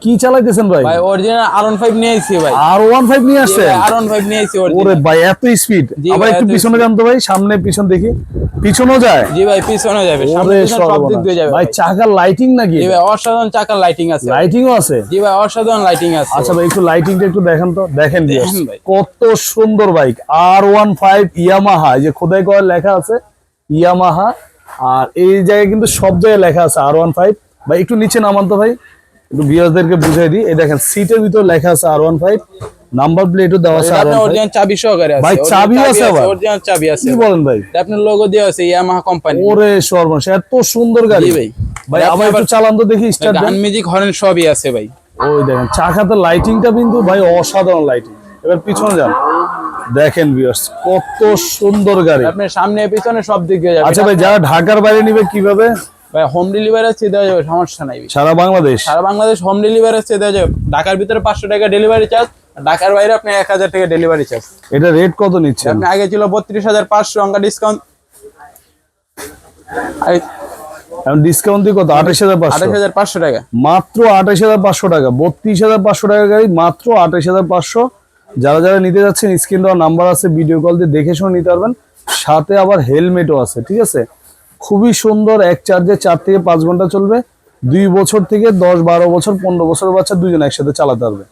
কি চালাইতেছেন ভাই? ভাই অরিজিনাল R15 নিয়ে আইছি ভাই। R15 নিয়ে আসছেন? R15 নিয়ে আইছি অরিজিনাল। ওরে ভাই এত স্পিড। আবার একটু পিছনে যান তো ভাই, সামনে পিছন দেখি। পিছনও যায়? জি ভাই পিছনে যাবে, সামনে পিছনে সব দিক দিয়ে যাবে ভাই। চাকার লাইটিং নাকি? জি ভাই অসাধারণ চাকার লাইটিং আছে। লাইটিংও আছে? জি ভাই অসাধারণ লাইটিং আছে। আচ্ছা ভাই একটু লাইটিংটা একটু দেখেন তো। দেখেন ভাই কত সুন্দর বাইক। R15 ইয়ামাহা, এই যে খোদাই করে লেখা আছে ইয়ামাহা। আর এই জায়গায় কিন্তু সব জায়গায় লেখা আছে R15। ভাই একটু নিচে নামান তো ভাই, একটু ভিউয়ারদেরকে বুঝিয়ে দিই। এই দেখেন সিটের ভিতর লেখা আছে R15, নাম্বার প্লেটও দেওয়া আছে R15। অরিজিনাল চাবি সহকারে আছে। ভাই চাবি আছে আবার? অরিজিনাল চাবি আছে। কি বলেন ভাই? আপনার লোগো দেওয়া আছে ইয়ামাহা কোম্পানি। ওরে সর্বনাশ, এত সুন্দর গাড়ি। জি ভাই। ভাই আবার একটু চালান তো দেখি, স্টার্ট দেন। গান মিউজিক হর্ন সবই আছে ভাই। ওই দেখেন চাকাতে লাইটিংটা কিন্তু ভাই অসাধারণ লাইটিং। এবার পিছনে যান, দেখেন ভিউয়ার্স কত সুন্দর গাড়ি। আপনার সামনে পিছনে সব দিক দিয়ে যাবে। আচ্ছা ভাই যারা ঢাকার বাইরে নিবে কিভাবে? ভাই হোম ডেলিভারি আছে, দেওয়া যাবে, সমস্যা নাই। সারা বাংলাদেশ? সারা বাংলাদেশ হোম ডেলিভারি আছে, দেওয়া যাবে। ঢাকার ভিতরে 500 টাকা ডেলিভারি চার্জ, ঢাকার বাইরে আপনি 1000 টাকা ডেলিভারি চার্জ। এটা রেট কত নিচ্ছেন? আপনি আগে ছিল 32,500 টাকা ডিসকাউন্ট। এখন ডিসকাউন্ট দিয়ে কত? 28,500? 28,500 টাকা মাত্র 28,500 টাকা। 32,500 টাকা গাড়ি মাত্র 28,500। যারা যারা নিতে যাচ্ছেন স্ক্রিন দেওয়া নাম্বার আছে, ভিডিও কল দিয়ে দেখে শুনে নিতে পারবেন। সাথে আবার হেলমেটও আছে, ঠিক আছে। খুবই সুন্দর, এক চার্জে 4 থেকে 5 ঘন্টা চলবে। 2 বছর থেকে 10, 12 বছর, 15 বছর বাচ্চা দুজন একসাথে চালাতে পারবে।